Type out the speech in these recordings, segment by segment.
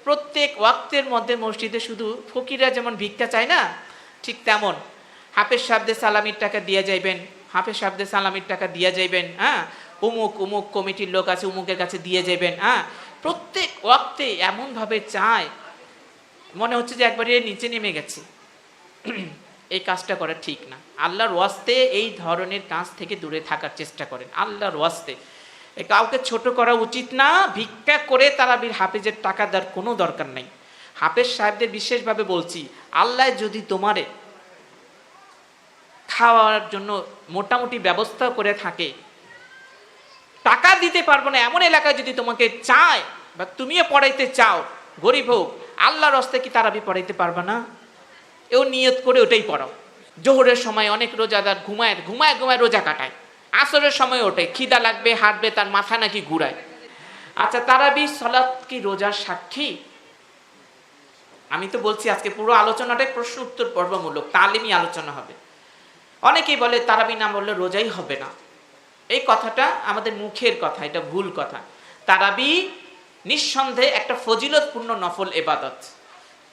প্রত্যেক ওয়াক্তের মধ্যে মসজিদে শুধু ফকিরা যেমন ভিক্ষা চায় না, ঠিক তেমন হাফেজ সাহেবদের সালামির টাকা দিয়ে যাইবেন, হাফেজ সাহেবদের সালামির টাকা দিয়ে যাইবেন, হ্যাঁ, অমুক অমুক কমিটির লোক আছে অমুকের কাছে দিয়ে যাবেন, হ্যাঁ, প্রত্যেক ওয়াক্তে এমনভাবে চায় মনে হচ্ছে যে একবারে নিচে নেমে গেছে। এই কাজটা করা ঠিক না। আল্লাহর ওয়াস্তে এই ধরনের কাজ থেকে দূরে থাকার চেষ্টা করেন, আল্লাহর ওয়াস্তে। কাউকে ছোট করা উচিত না। ভিক্ষা করে তারাবির হাফেজের টাকা দেওয়ার কোনো দরকার নেই। হাফেজ সাহেবদের বিশেষভাবে বলছি, আল্লাহ যদি তোমারে খাওয়ার জন্য মোটামুটি ব্যবস্থা করে থাকে, টাকা দিতে পারবো না এমন এলাকায় যদি তোমাকে চায় বা তুমিও পড়াইতে চাও, গরিব হোক, আল্লাহর হস্তে কি তারাবি পড়াইতে পারবে না? এও নিয়ত করে ওটাই পড়াও। জোহরের সময় অনেক রোজাদার ঘুমায় ঘুমায় ঘুমায় রোজা কাটায়, আসরের সময় ওঠে, খিদা লাগবে, হাঁটবে, তার মাথা নাকি ঘুরায়। আচ্ছা, তারাবি সালাত কি রোজার সাক্ষী? আমি তো বলছি আজকে পুরো আলোচনাটাই প্রশ্ন উত্তর পর্বমূলক, তালিমি আলোচনা হবে। অনেকেই বলে তারাবি না বললে রোজাই হবে না। এই কথাটা আমাদের মুখের কথা, এটা ভুল কথা। তারাবি নিঃসন্দেহে একটা ফজিলতপূর্ণ নফল ইবাদত,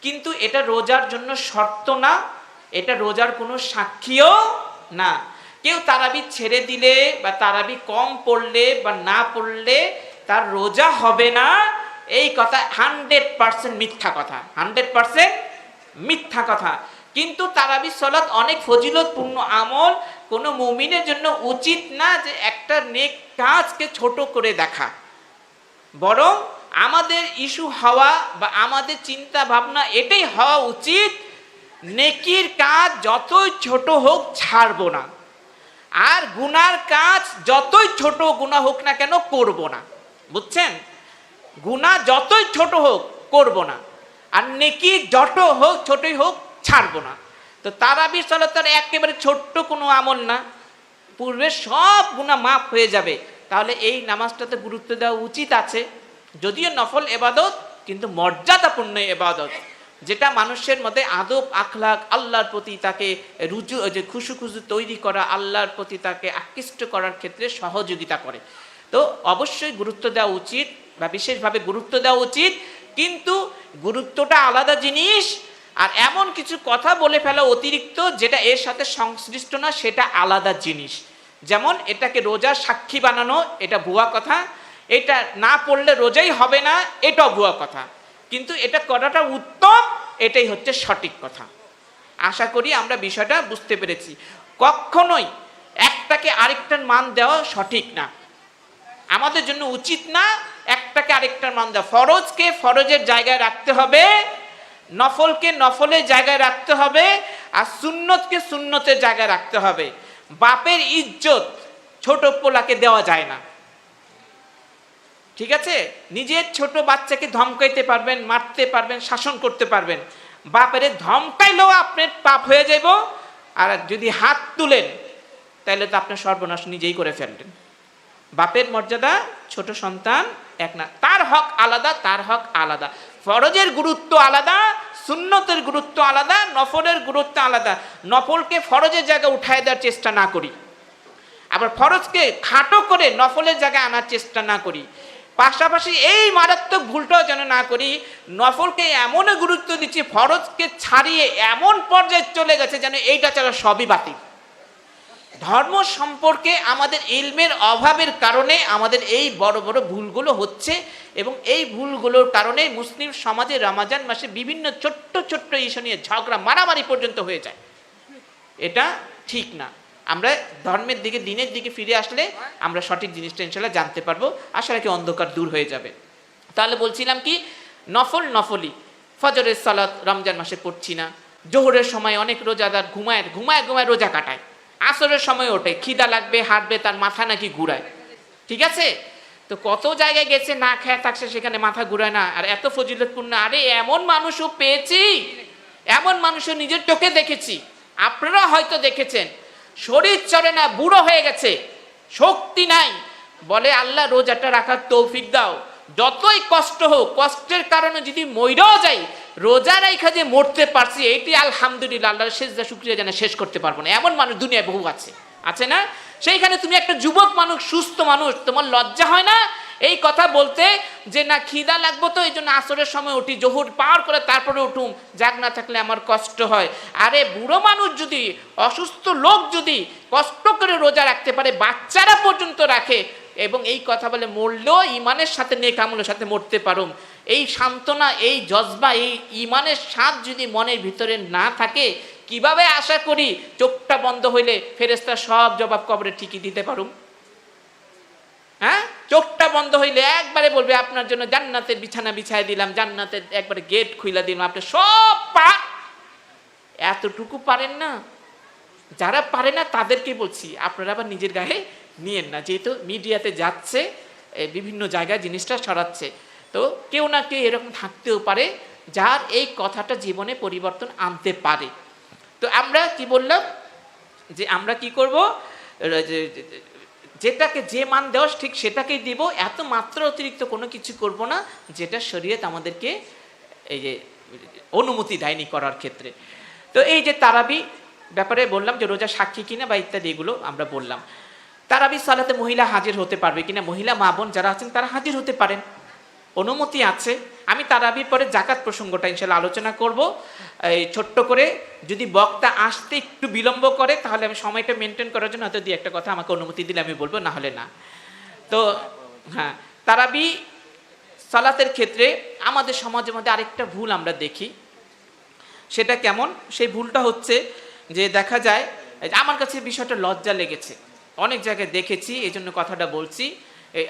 কিন্তু এটা রোজার জন্য শর্ত না, এটা রোজার কোনো সাক্ষীও না। কেউ তারাবি ছেড়ে দিলে বা তারাবি কম পড়লে বা না পড়লে তার রোজা হবে না, এই কথা 100% মিথ্যা কথা, 100% মিথ্যা কথা। কিন্তু তারাবি সালাত অনেক ফজিলতপূর্ণ আমল, কোনো মুমিনের জন্য উচিত না যে একটা নেক কাজকে ছোট করে দেখা। বরং আমাদের ইস্যু হওয়া বা আমাদের চিন্তা ভাবনা এটাই হওয়া উচিত, নেকির কাজ যতই ছোট হোক ছাড়বো না, আর গুনার কাজ যতই ছোট গুনাহ হোক না কেন করব না। বুঝছেন? গুনাহ যতই ছোট হোক করব না, আর নেকি যত হোক ছোটই হোক ছাড়বো না। তো তারাবির সালাত একেবারে ছোট্ট কোনো আমল না, পূর্বে সব গুনাহ মাফ হয়ে যাবে। তাহলে এই নামাজটাতে গুরুত্ব দেওয়া উচিত আছে। যদিও নফল ইবাদত, কিন্তু মর্যাদাপূর্ণ ইবাদত, যেটা মানুষের মধ্যে আদব আখলাক, আল্লাহর প্রতি তাকে রুজু যে খুশু তৈরি করা, আল্লাহর প্রতি তাকে আকৃষ্ট করার ক্ষেত্রে সহযোগিতা করে। তো অবশ্যই গুরুত্ব দেওয়া উচিত বা বিশেষভাবে গুরুত্ব দেওয়া উচিত, কিন্তু গুরুত্বটা আলাদা জিনিস, আর এমন কিছু কথা বলে ফেলা অতিরিক্ত যেটা এর সাথে সংশ্লিষ্ট না, সেটা আলাদা জিনিস। যেমন এটাকে রোজার সাক্ষী বানানো, এটা ভুয়া কথা। এটা না পড়লে রোজাই হবে না, এটাও ভুয়া কথা। কিন্তু এটা করাটা উত্তম, এটাই হচ্ছে সঠিক কথা। আশা করি আমরা বিষয়টা বুঝতে পেরেছি। কখনোই একটাকে আরেকটার মান দেওয়া সঠিক না, আমাদের জন্য উচিত না একটাকে আরেকটার মান দেওয়া। ফরজকে ফরজের জায়গায় রাখতে হবে, নফলকে নফলের জায়গায় রাখতে হবে, আর সুন্নতকে সুন্নতের জায়গায় রাখতে হবে। বাপের ইজ্জত ছোট পোলাকে দেওয়া যায় না, ঠিক আছে? নিজের ছোট বাচ্চাকে ধমকাইতে পারবেন, মারতে পারবেন, শাসন করতে পারবেন, বাপের ধমকাইলেও আপনার পাপ হয়ে যাব। আর যদি হাত তুলেন তাহলে তো আপনার সর্বনাশ নিজেই করে ফেললেন। বাপের মর্যাদা ছোট সন্তান এক না, তার হক আলাদা, তার হক আলাদা। ফরজের গুরুত্ব আলাদা, সুন্নতের গুরুত্ব আলাদা, নফলের গুরুত্ব আলাদা। নফলকে ফরজের জায়গায় উঠায় দেওয়ার চেষ্টা না করি, আবার ফরজকে খাটো করে নফলের জায়গায় আনার চেষ্টা না করি। পাশাপাশি এই মারাত্মক ভুলটাও যেন না করি, নফলকে এমন গুরুত্ব দিচ্ছি, ফরজকে ছাড়িয়ে এমন পর্যায়ে চলে গেছে যেন এইটা ছাড়া সবই বাতিল। ধর্ম সম্পর্কে আমাদের ইলমের অভাবের কারণে আমাদের এই বড় বড় ভুলগুলো হচ্ছে, এবং এই ভুলগুলোর কারণে মুসলিম সমাজে রমজান মাসে বিভিন্ন ছোট্ট ছোট্ট ইস্যু নিয়ে ঝগড়া মারামারি পর্যন্ত হয়ে যায়। এটা ঠিক না। আমরা ধর্মের দিকে, দিনের দিকে ফিরে আসলে আমরা সঠিক জিনিসটা ইনশাআল্লাহ জানতে পারবো। আশা রাখি অন্ধকার দূর হয়ে যাবে। তাহলে বলছিলাম কি, নফল নফলি ফজরের সালাত রমজান মাসে পড়ছি না, জোহরের সময় অনেক রোজাদার ঘুমায় ঘুমায় ঘুমায় রোজা কাটায়, আসরের সময় ওঠে, খিদা লাগবে, হাঁটবে, তার মাথা নাকি ঘুরায়, ঠিক আছে? তো কত জায়গায় গেছে না খেয়ে থাকছে, সেখানে মাথা ঘুরায় না, আর এত ফজিলতপূর্ণ। আরে এমন মানুষও পেয়েছি, এমন মানুষও নিজের চোখে দেখেছি, আপনারা হয়তো দেখেছেন, শরীর চলে না, বুড়ো হয়ে গেছে, শক্তি নাই, বলে আল্লাহ রোজাটা রাখার তৌফিক দাও। যতই কষ্ট হোক, কষ্টের কারণে যদি মইরাও যাই, রোজা রাইখা যে মরতে পারছি, এইটি আলহামদুলিল্লাহ, আল্লাহর সেজদা শুকরিয়া জানা শেষ করতে পারবো না। এমন মানুষ দুনিয়ায় বহু আছে, আছে না? সেইখানে তুমি একটা যুবক মানুষ, সুস্থ মানুষ, তোমার লজ্জা হয় না এই কথা বলতে যে না খিদা লাগবো তো এই জন্য আসরের সময় উঠি, জোহর পার করে তারপরে উঠুম, জাগ না থাকলে আমার কষ্ট হয়। আরে বুড়ো মানুষ যদি, অসুস্থ লোক যদি কষ্ট করে রোজা রাখতে পারে, বাচ্চারা পর্যন্ত রাখে, এবং এই কথা বলে মরলেও ইমানের সাথে নেক আমলের সাথে মরতে পারুম, এই সান্ত্বনা, এই জজবা, এই ইমানের স্বাদ যদি মনের ভিতরে না থাকে, কিভাবে আশা করি চোখটা বন্ধ হইলে ফেরেশতা সব জবাব কবরে ঠিকই দিতে পারুম? হ্যাঁ, চোখটা বন্ধ হইলে একবারে বলবে আপনার জন্য জান্নাতের বিছানা বিছায় দিলাম, জান্নাতের একবারে গেট খুইলা দিলাম, আপনি সব এতটুকু পারেন না? যারা পারে না তাদেরকে বলছি, আপনারা আবার নিজের গায়ে নিয়েন না, যেহেতু মিডিয়াতে যাচ্ছে, বিভিন্ন জায়গায় জিনিসটা ছড়াচ্ছে, তো কেউ না কেউ এরকম থাকতেও পারে যার এই কথাটা জীবনে পরিবর্তন আনতে পারে। তো আমরা কি বললাম যে আমরা কি করব, যেটাকে যে মান দেওয়া ঠিক সেটাকেই দিব, এত মাত্র অতিরিক্ত কোনো কিছু করব না যেটা শরীয়ত আমাদেরকে এই যে অনুমতি দেয়নি করার ক্ষেত্রে। তো এই যে তারাবি ব্যাপারে বললাম যে রোজা সাক্ষী কিনা বা ইত্যাদি, এগুলো আমরা বললাম। তারাবি সালাতে মহিলা হাজির হতে পারবে কিনা, মহিলা মা বোন যারা আছেন তারা হাজির হতে পারেন, অনুমতি আছে। আমি তারাবির পরে জাকাত প্রসঙ্গটা ইনশাল্লাহ আলোচনা করব এই ছোট্ট করে। যদি বক্তা আসতে একটু বিলম্ব করে তাহলে আমি সময়টা মেনটেন করার জন্য হয়তো দিয়ে একটা কথা আমাকে অনুমতি দিলে আমি বলবো, না হলে না। তো হ্যাঁ, তারাবি সালাতের ক্ষেত্রে আমাদের সমাজের মধ্যে আরেকটা ভুল আমরা দেখি, সেটা কেমন? সেই ভুলটা হচ্ছে যে দেখা যায়, আমার কাছে বিষয়টা লজ্জা লেগেছে, অনেক জায়গায় দেখেছি, এই জন্য কথাটা বলছি।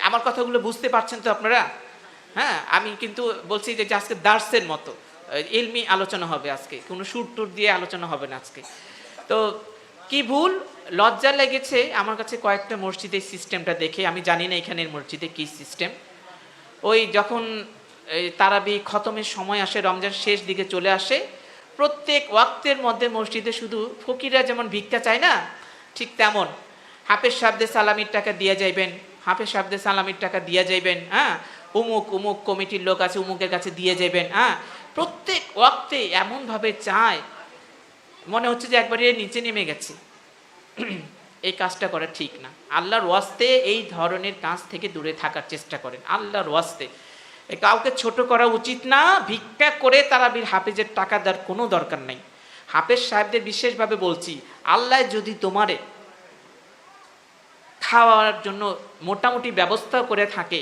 আমার কথাগুলো বুঝতে পারছেন তো আপনারা? হ্যাঁ, আমি কিন্তু বলছি যে আজকে দার্সের মতো ইলমি আলোচনা হবে, আজকে কোনো সুর টুর দিয়ে আলোচনা হবে না আজকে। তো কি ভুল, লজ্জা লেগেছে আমার কাছে কয়েকটা মসজিদের সিস্টেমটা দেখে। আমি জানি না এখানের মসজিদে কি সিস্টেম। ওই যখন তারাবি খতমের সময় আসে, রমজান শেষ দিকে চলে আসে, প্রত্যেক ওয়াক্তের মধ্যে মসজিদে শুধু ফকিরা যেমন ভিক্ষা চায় না, ঠিক তেমন হাফেজ সাহেবদের সালামির টাকা দিয়ে যাইবেন, হাফেজ সাহেবদের সালামির টাকা দিয়ে যাইবেন, হ্যাঁ উমুক উমুক কমিটির লোক আছে উমুকের কাছে দিয়ে যাবেন, হ্যাঁ প্রত্যেক ওয়াক্তে এমনভাবে চায় মনে হচ্ছে যে একবারে নিচে নেমে গেছে। এই কাজটা করা ঠিক না। আল্লাহর ওয়াস্তে এই ধরনের কাজ থেকে দূরে থাকার চেষ্টা করেন, আল্লাহর ওয়াস্তে। কাউকে ছোট করা উচিত না। ভিক্ষা করে তারাবির হাফেজের টাকা দেওয়ার কোনো দরকার নাই। হাফেজ সাহেবদের বিশেষভাবে বলছি, আল্লাহ যদি তোমারে খাওয়ার জন্য মোটামুটি ব্যবস্থা করে থাকে,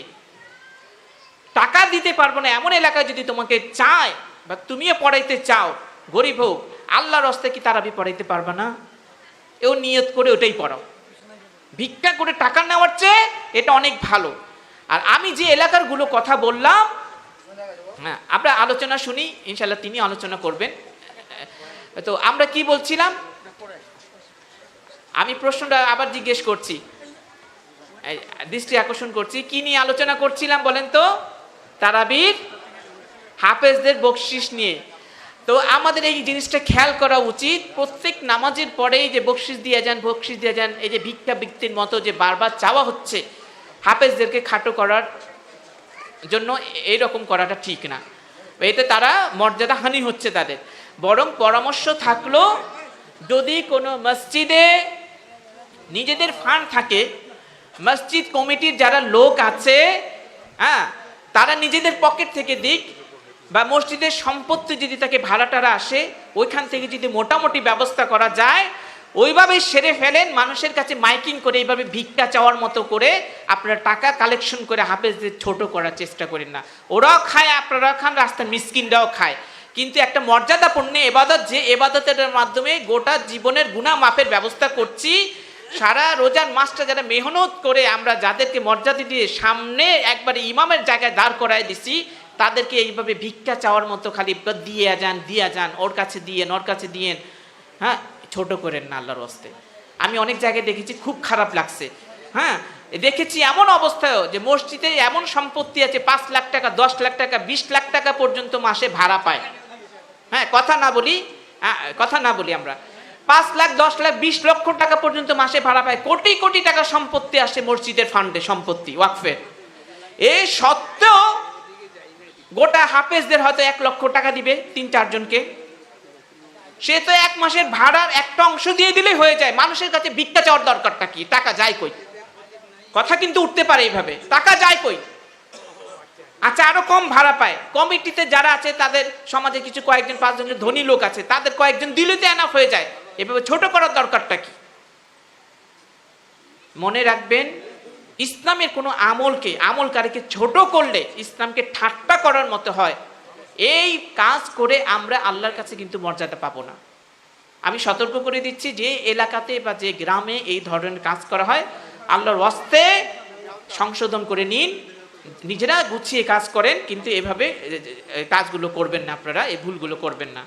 টাকা দিতে পারবো না এমন এলাকায় যদি তোমাকে চায় বা তুমিও পড়াইতে চাও, গরিব হোক, আল্লাহর রাস্তে কি তারাবি পড়াইতে পারবে না? এও নিয়ত করে ওটাই পড়াও। ভিক্ষা করে টাকা নেওয়ার চেয়ে এটা অনেক ভালো। আর আমি যে এলাকারগুলো কথা বললাম, হ্যাঁ আমরা আলোচনা শুনি, ইনশাল্লাহ তিনি আলোচনা করবেন। তো আমরা কি বলছিলাম, আমি প্রশ্নটা আবার জিজ্ঞেস করছি, দৃষ্টি আকর্ষণ করছি, কি নিয়ে আলোচনা করছিলাম বলেন তো? তারাবির হাফেজদের বকশিস নিয়ে। তো আমাদের এই জিনিসটা খেয়াল করা উচিত, প্রত্যেক নামাজের পরেই যে বকশিস দিয়ে যান বকশিস দিয়ে যান, এই যে ভিক্ষা বৃত্তির মতো যে বারবার চাওয়া হচ্ছে হাফেজদেরকে খাটো করার জন্য, এইরকম করাটা ঠিক না। এতে তারা মর্যাদা হানি হচ্ছে তাদের। বরং পরামর্শ থাকলো, যদি কোনো মসজিদে নিজেদের ফান্ড থাকে, মসজিদ কমিটির যারা লোক আছে, হ্যাঁ তারা নিজেদের পকেট থেকে দিক, বা মসজিদের সম্পত্তি যদি তাকে ভাড়াটারা আসে ওইখান থেকে যদি মোটামুটি ব্যবস্থা করা যায়, ওইভাবে সেরে ফেলেন। মানুষের কাছে মাইকিং করে এইভাবে ভিক্ষা চাওয়ার মতো করে আপনারা টাকা কালেকশন করে হাফেজদের ছোট করার চেষ্টা করেন না। ওরাও খায়, আপনারাও খান, রাস্তার মিসকিনরাও খায়, কিন্তু একটা মর্যাদাপূর্ণ এবাদত, যে এবাদতের মাধ্যমে গোটা জীবনের গুনাহ মাফের ব্যবস্থা করছি। সারা রোজার মাসটা যারা মেহনত করে আমরা যাদেরকে মর্যাদা দিয়ে সামনে একবারে ইমামের জায়গায় দাঁড় করায় দিছি, তাদেরকে এইভাবে ভিক্ষা চাওয়ার মতো খালি দিয়া যান, ওর কাছে দিয়েন, ওর কাছে দিয়েন, হ্যাঁ ছোট করেন না আল্লাহর রাস্তে। আমি অনেক জায়গায় দেখেছি, খুব খারাপ লাগছে। হ্যাঁ দেখেছি এমন অবস্থায়ও যে মসজিদে এমন সম্পত্তি আছে 5 লাখ টাকা, 10 লাখ টাকা, 20 লাখ টাকা পর্যন্ত মাসে ভাড়া পায়। হ্যাঁ কথা না বলি আমরা 5 লাখ, 10 লাখ, 20 লক্ষ টাকা পর্যন্ত মাসে ভাড়া পায়। কোটি কোটি টাকা সম্পত্তি আসে মসজিদের ফান্ডে, সম্পত্তি ওয়াকফের। এই সত্ত্বেও গোটা হাফেজদের হয়তো 1 লক্ষ টাকা দিবে 3-4 জনকে। সে তো 1 মাসের ভাড়ার একটা অংশ দিয়ে দিলেই হয়ে যায়, মানুষের কাছে ভিক্ষা চাওয়ার দরকারটা কি? টাকা যায় কই? কথা কিন্তু উঠতে পারে এইভাবে, টাকা যায় কই? আচ্ছা, আরো কম ভাড়া পায়, কমিটিতে যারা আছে তাদের সমাজে কিছু কয়েকজন 5 জন ধনী লোক আছে, তাদের কয়েকজন দিলে তো এনাফ হয়ে যায়। এভাবে ছোট করার দরকারটা কি? মনে রাখবেন, ইসলামের কোনো আমলকারীকে ছোট করলে ইসলামকে ঠাট্টা করার মতো হয়। এই কাজ করে আমরা আল্লাহর কাছে কিন্তু মর্যাদা পাবো না। আমি সতর্ক করে দিচ্ছি, যে এলাকাতে বা যে গ্রামে এই ধরনের কাজ করা হয়, আল্লাহর ওয়াস্তে সংশোধন করে নিন, নিজেরা গুছিয়ে কাজ করেন, কিন্তু এভাবে কাজগুলো করবেন না, আপনারা এই ভুলগুলো করবেন না।